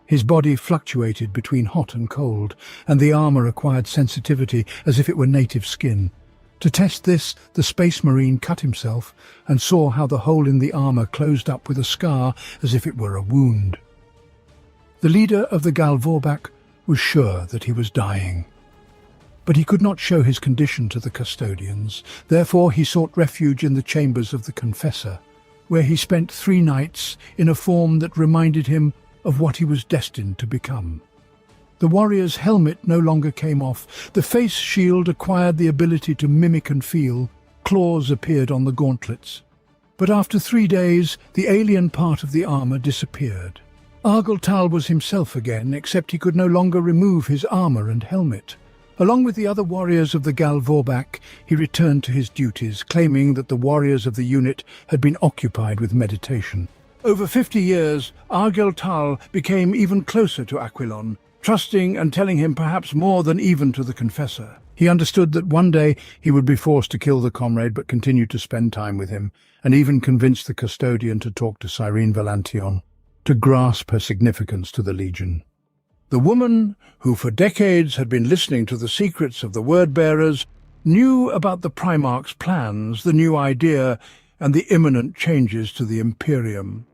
His body fluctuated between hot and cold, and the armor acquired sensitivity as if it were native skin. To test this, the Space Marine cut himself and saw how the hole in the armor closed up with a scar as if it were a wound. The leader of the Gal Vorbak was sure that he was dying. But he could not show his condition to the custodians. Therefore he sought refuge in the chambers of the Confessor, where he spent 3 nights in a form that reminded him of what he was destined to become. The warrior's helmet no longer came off. The face shield acquired the ability to mimic and feel. Claws appeared on the gauntlets. But after 3 days, the alien part of the armor disappeared. Argel Tal was himself again, except he could no longer remove his armor and helmet. Along with the other warriors of the Gal Vorbak, he returned to his duties, claiming that the warriors of the unit had been occupied with meditation. Over 50 years, Argel Tal became even closer to Aquilon, trusting and telling him perhaps more than even to the Confessor. He understood that one day he would be forced to kill the comrade, but continued to spend time with him, and even convinced the custodian to talk to Cyrene Valantion, to grasp her significance to the Legion. The woman, who for decades had been listening to the secrets of the word-bearers, knew about the Primarch's plans, the new idea, and the imminent changes to the Imperium.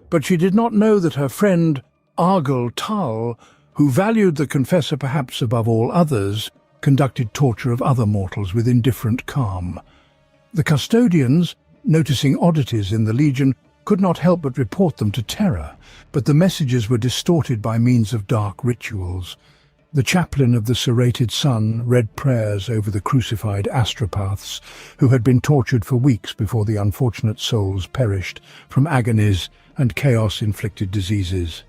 But she did not know that her friend, Argel Tal, who valued the Confessor perhaps above all others, conducted torture of other mortals with indifferent calm. The custodians, noticing oddities in the Legion, could not help but report them to Terra, but the messages were distorted by means of dark rituals. The chaplain of the serrated sun read prayers over the crucified astropaths, who had been tortured for weeks before the unfortunate souls perished from agonies and chaos-inflicted diseases.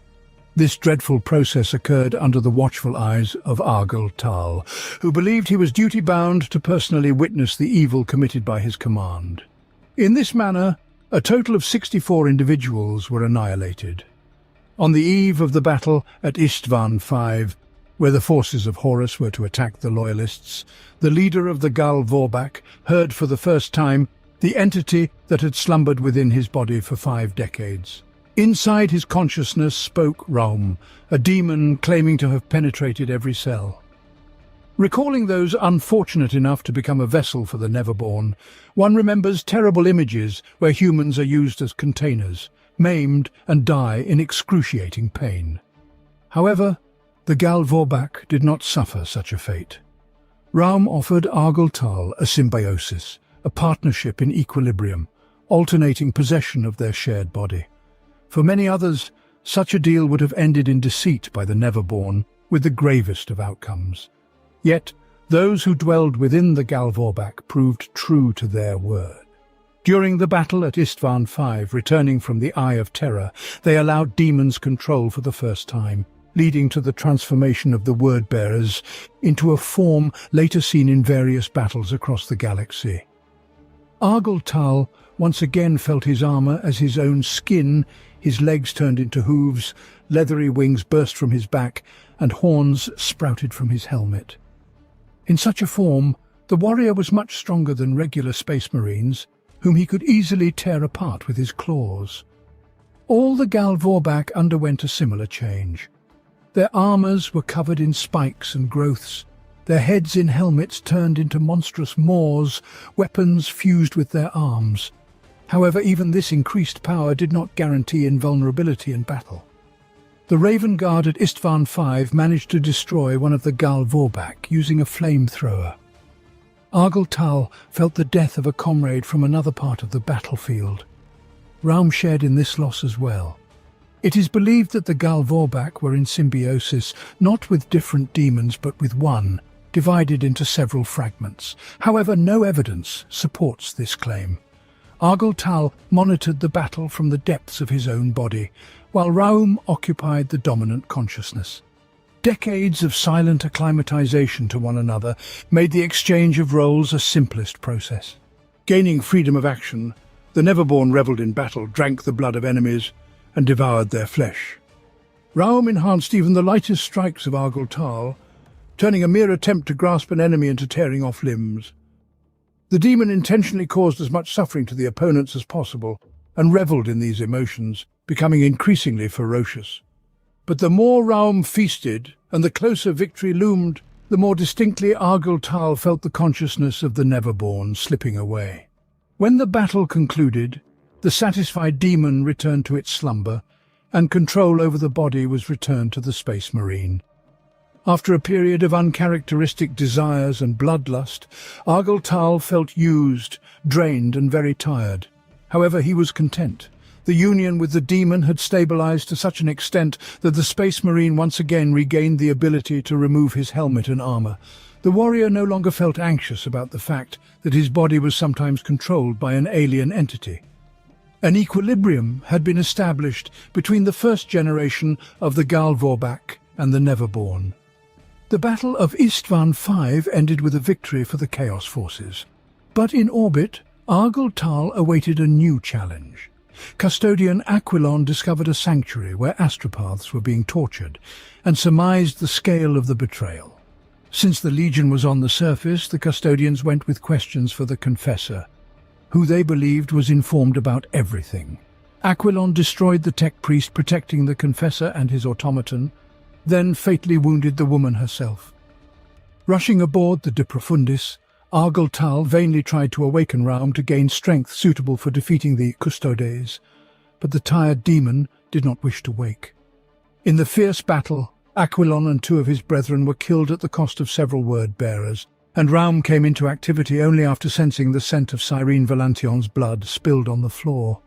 This dreadful process occurred under the watchful eyes of Argel Tal, who believed he was duty-bound to personally witness the evil committed by his command. In this manner, a total of 64 individuals were annihilated. On the eve of the battle at Isstvan V, where the forces of Horus were to attack the Loyalists, the leader of the Gal Vorbak heard for the first time the entity that had slumbered within his body for 5 decades. Inside his consciousness spoke Raum, a demon claiming to have penetrated every cell. Recalling those unfortunate enough to become a vessel for the Neverborn, one remembers terrible images where humans are used as containers, maimed and die in excruciating pain. However, the Gal Vorbak did not suffer such a fate. Raum offered Argel Tal a symbiosis, a partnership in equilibrium, alternating possession of their shared body. For many others, such a deal would have ended in deceit by the Neverborn, with the gravest of outcomes. Yet, those who dwelled within the Gal Vorbak proved true to their word. During the battle at Isstvan V, returning from the Eye of Terror, they allowed demons control for the first time. leading to the transformation of the word-bearers into a form later seen in various battles across the galaxy. Argel Tal once again felt his armor as his own skin, his legs turned into hooves, leathery wings burst from his back, and horns sprouted from his helmet. In such a form, the warrior was much stronger than regular space marines, whom he could easily tear apart with his claws. All the Gal Vorbak underwent a similar change. Their armors were covered in spikes and growths, their heads in helmets turned into monstrous maws, weapons fused with their arms. However, even this increased power did not guarantee invulnerability in battle. The Raven Guard at Isstvan V managed to destroy one of the Gal Vorbak using a flamethrower. Argel Tal felt the death of a comrade from another part of the battlefield. Raum shared in this loss as well. It is believed that the Gal Vorbak were in symbiosis, not with different demons but with one, divided into several fragments. However, no evidence supports this claim. Argel Tal monitored the battle from the depths of his own body, while Raum occupied the dominant consciousness. Decades of silent acclimatization to one another made the exchange of roles a simplest process. Gaining freedom of action, the Neverborn revelled in battle, drank the blood of enemies, and devoured their flesh. Raum enhanced even the lightest strikes of Argel Tal, turning a mere attempt to grasp an enemy into tearing off limbs. The demon intentionally caused as much suffering to the opponents as possible, and revelled in these emotions, becoming increasingly ferocious. But the more Raum feasted, and the closer victory loomed, the more distinctly Argel Tal felt the consciousness of the Neverborn slipping away. When the battle concluded, the satisfied demon returned to its slumber, and control over the body was returned to the Space Marine. After a period of uncharacteristic desires and bloodlust, Argel Tal felt used, drained and very tired. However, he was content. The union with the demon had stabilized to such an extent that the Space Marine once again regained the ability to remove his helmet and armor. The warrior no longer felt anxious about the fact that his body was sometimes controlled by an alien entity. An equilibrium had been established between the first generation of the Gal Vorbak and the Neverborn. The Battle of Isstvan V ended with a victory for the Chaos Forces. But in orbit, Argel Tal awaited a new challenge. Custodian Aquilon discovered a sanctuary where astropaths were being tortured and surmised the scale of the betrayal. Since the Legion was on the surface, the custodians went with questions for the Confessor, who they believed was informed about everything. Aquilon destroyed the tech priest protecting the Confessor and his automaton, then fatally wounded the woman herself. Rushing aboard the De Profundis, Argel Tal vainly tried to awaken Raum to gain strength suitable for defeating the Custodes, but the tired demon did not wish to wake. In the fierce battle, Aquilon and two of his brethren were killed at the cost of several word-bearers, and Raum came into activity only after sensing the scent of Cyrene Valantion's blood spilled on the floor.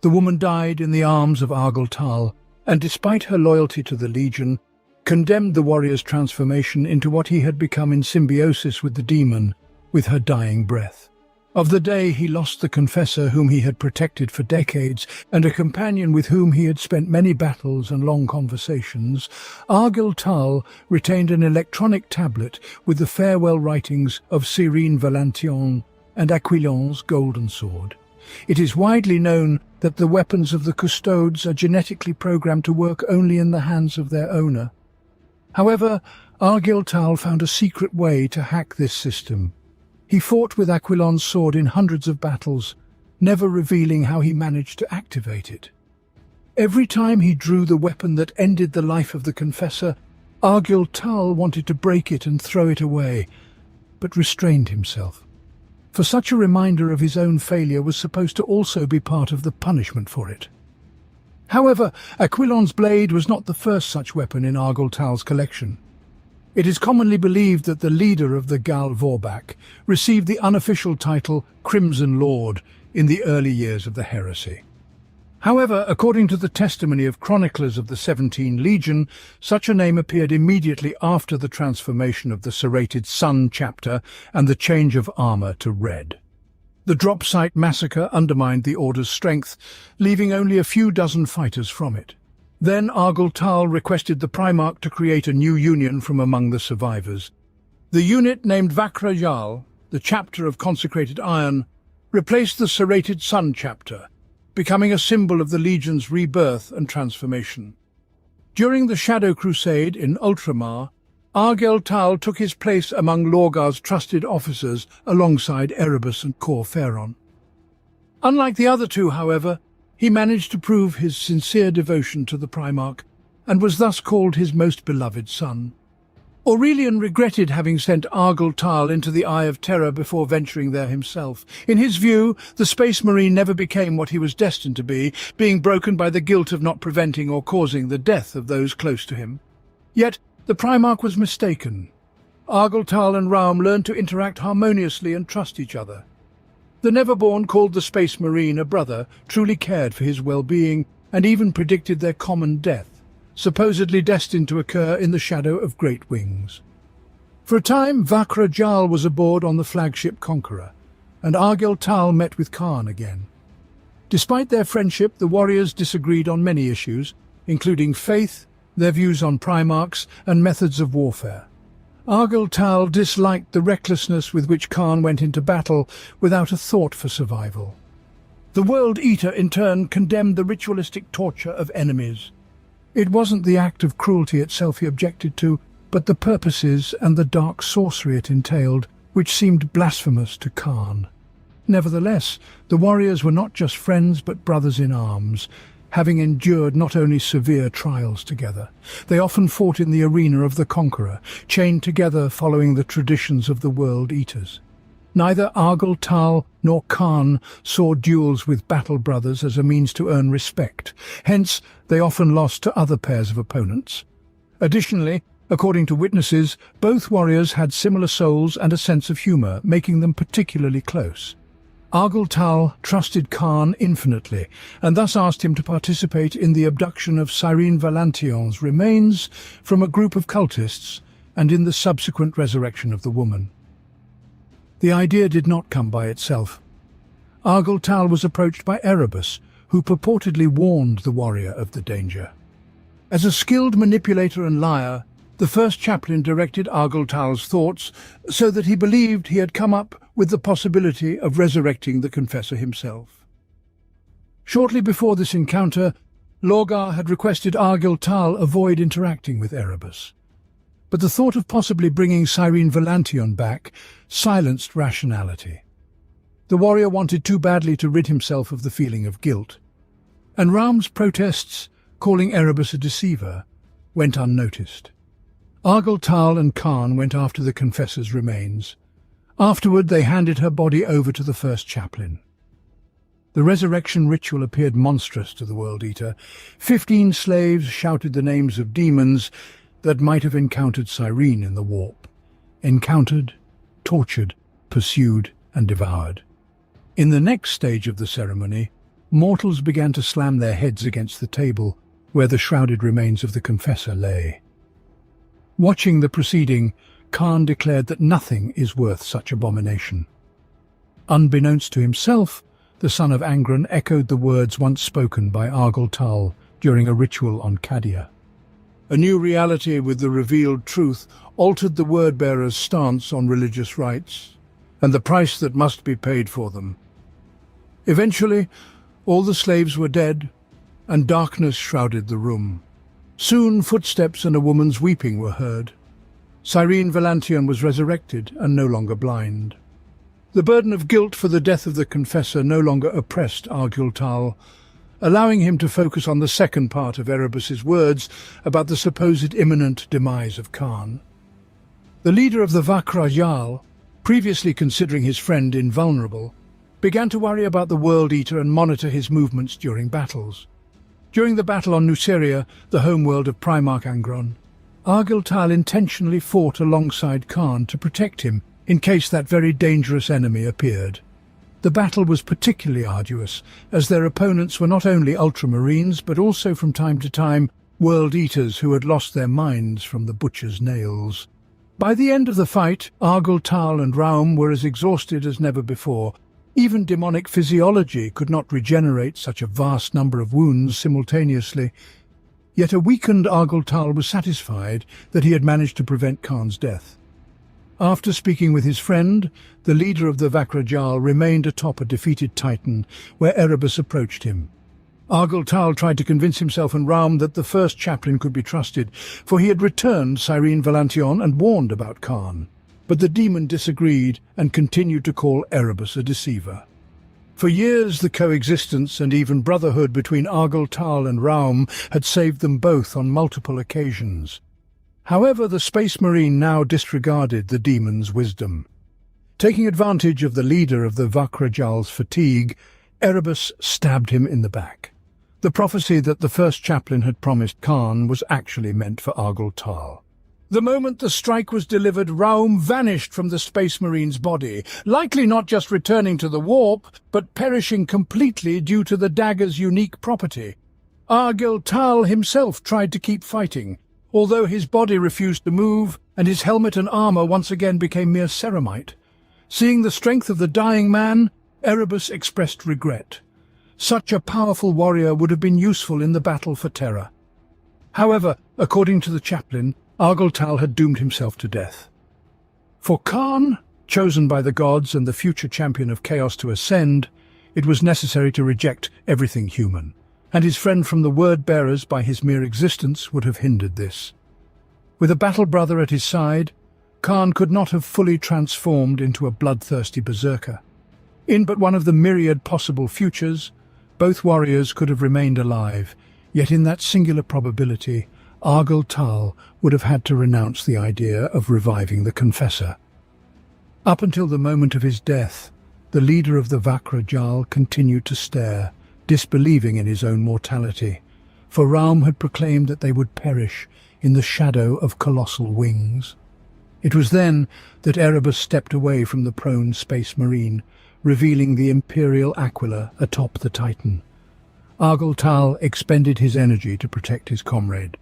The woman died in the arms of Argel Tal, and despite her loyalty to the Legion, condemned the warrior's transformation into what he had become in symbiosis with the demon, with her dying breath. Of the day he lost the Confessor whom he had protected for decades, and a companion with whom he had spent many battles and long conversations, Argel Tal retained an electronic tablet with the farewell writings of Cyrene Valantion and Aquilon's golden sword. It is widely known that the weapons of the Custodes are genetically programmed to work only in the hands of their owner. However, Argel Tal found a secret way to hack this system. He fought with Aquilon's sword in hundreds of battles, never revealing how he managed to activate it. Every time he drew the weapon that ended the life of the Confessor, Argel Tal wanted to break it and throw it away, but restrained himself. For such a reminder of his own failure was supposed to also be part of the punishment for it. However, Aquilon's blade was not the first such weapon in Argel Tal's collection. It is commonly believed that the leader of the Gal Vorbak received the unofficial title Crimson Lord in the early years of the heresy. However, according to the testimony of chroniclers of the 17 Legion, such a name appeared immediately after the transformation of the serrated Sun chapter and the change of armor to red. The drop site massacre undermined the Order's strength, leaving only a few dozen fighters from it. Then Argel Tal requested the Primarch to create a new union from among the survivors. The unit, named Valantion, the chapter of consecrated iron, replaced the serrated sun chapter, becoming a symbol of the Legion's rebirth and transformation. During the Shadow Crusade in Ultramar, Argel Tal took his place among Lorgar's trusted officers alongside Erebus and Cor Pharaon. Unlike the other two, however, he managed to prove his sincere devotion to the Primarch and was thus called his most beloved son. Aurelian regretted having sent Argel Tal into the Eye of Terror before venturing there himself. In his view, the Space Marine never became what he was destined to be, being broken by the guilt of not preventing or causing the death of those close to him. Yet, the Primarch was mistaken. Argel Tal and Raum learned to interact harmoniously and trust each other. The Neverborn called the Space Marine a brother, truly cared for his well-being, and even predicted their common death, supposedly destined to occur in the shadow of Great Wings. For a time, Valantion was aboard on the flagship Conqueror, and Argel Tal met with Khan again. Despite their friendship, the warriors disagreed on many issues, including faith, their views on Primarchs, and methods of warfare. Argel Tal disliked the recklessness with which Khan went into battle without a thought for survival. The World Eater, in turn, condemned the ritualistic torture of enemies. It wasn't the act of cruelty itself he objected to, but the purposes and the dark sorcery it entailed, which seemed blasphemous to Khan. Nevertheless, the warriors were not just friends but brothers in arms, having endured not only severe trials together. They often fought in the arena of the Conqueror, chained together following the traditions of the World Eaters. Neither Argel Tal nor Khan saw duels with battle brothers as a means to earn respect. Hence, they often lost to other pairs of opponents. Additionally, according to witnesses, both warriors had similar souls and a sense of humor, making them particularly close. Argel Tal trusted Khan infinitely, and thus asked him to participate in the abduction of Cyrene Valantion's remains from a group of cultists and in the subsequent resurrection of the woman. The idea did not come by itself. Argel Tal was approached by Erebus, who purportedly warned the warrior of the danger. As a skilled manipulator and liar, the first chaplain directed Argel Tal's thoughts so that he believed he had come up with the possibility of resurrecting the confessor himself. Shortly before this encounter, Lorgar had requested Argel Tal avoid interacting with Erebus. But the thought of possibly bringing Cyrene Valantion back silenced rationality. The warrior wanted too badly to rid himself of the feeling of guilt, and Raum's protests, calling Erebus a deceiver, went unnoticed. Argel Tal and Khan went after the confessor's remains. Afterward, they handed her body over to the first chaplain. The resurrection ritual appeared monstrous to the World Eater. 15 slaves shouted the names of demons that might have encountered Cyrene in the warp. Encountered, tortured, pursued, and devoured. In the next stage of the ceremony, mortals began to slam their heads against the table where the shrouded remains of the confessor lay. Watching the proceeding, Khan declared that nothing is worth such abomination. Unbeknownst to himself, the son of Angron echoed the words once spoken by Argel Tal during a ritual on Cadia. A new reality with the revealed truth altered the word-bearer's stance on religious rites, and the price that must be paid for them. Eventually, all the slaves were dead, and darkness shrouded the room. Soon, footsteps and a woman's weeping were heard. Cyrene Valantion was resurrected and no longer blind. The burden of guilt for the death of the confessor no longer oppressed Argel Tal, allowing him to focus on the second part of Erebus's words about the supposed imminent demise of Khan. The leader of the Valantion, previously considering his friend invulnerable, began to worry about the World Eater and monitor his movements during battles. During the battle on Nuceria, the homeworld of Primarch Angron, Argel Tal intentionally fought alongside Khan to protect him in case that very dangerous enemy appeared. The battle was particularly arduous, as their opponents were not only Ultramarines but also from time to time World Eaters who had lost their minds from the butcher's nails. By the end of the fight, Argel Tal and Raum were as exhausted as never before. Even demonic physiology could not regenerate such a vast number of wounds simultaneously. Yet a weakened Argel Tal was satisfied that he had managed to prevent Khan's death. After speaking with his friend, the leader of the Vakrajal remained atop a defeated Titan, where Erebus approached him. Argel Tal tried to convince himself and Raum that the first chaplain could be trusted, for he had returned Cyrene Valantion and warned about Khan. But the demon disagreed and continued to call Erebus a deceiver. For years the coexistence and even brotherhood between Argel Tal and Raum had saved them both on multiple occasions. However, the Space Marine now disregarded the demon's wisdom. Taking advantage of the leader of the Vakrajal's fatigue, Erebus stabbed him in the back. The prophecy that the first chaplain had promised Khan was actually meant for Argel Tal. The moment the strike was delivered, Raum vanished from the Space Marine's body, likely not just returning to the warp, but perishing completely due to the dagger's unique property. Argel Tal himself tried to keep fighting, although his body refused to move and his helmet and armor once again became mere ceramite. Seeing the strength of the dying man, Erebus expressed regret. Such a powerful warrior would have been useful in the battle for Terra. However, according to the chaplain, Argel Tal had doomed himself to death. For Khan, chosen by the gods and the future champion of chaos to ascend, it was necessary to reject everything human, and his friend from the Word-Bearers by his mere existence would have hindered this. With a battle brother at his side, Khan could not have fully transformed into a bloodthirsty berserker. In but one of the myriad possible futures, both warriors could have remained alive, yet in that singular probability, Argel Tal would have had to renounce the idea of reviving the Confessor. Up until the moment of his death, the leader of the Vakrajal continued to stare, disbelieving in his own mortality, for Raum had proclaimed that they would perish in the shadow of colossal wings. It was then that Erebus stepped away from the prone Space Marine, revealing the Imperial Aquila atop the Titan. Argel Tal expended his energy to protect his comrade,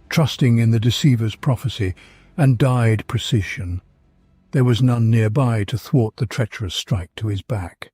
trusting in the deceiver's prophecy, and died precision. There was none nearby to thwart the treacherous strike to his back.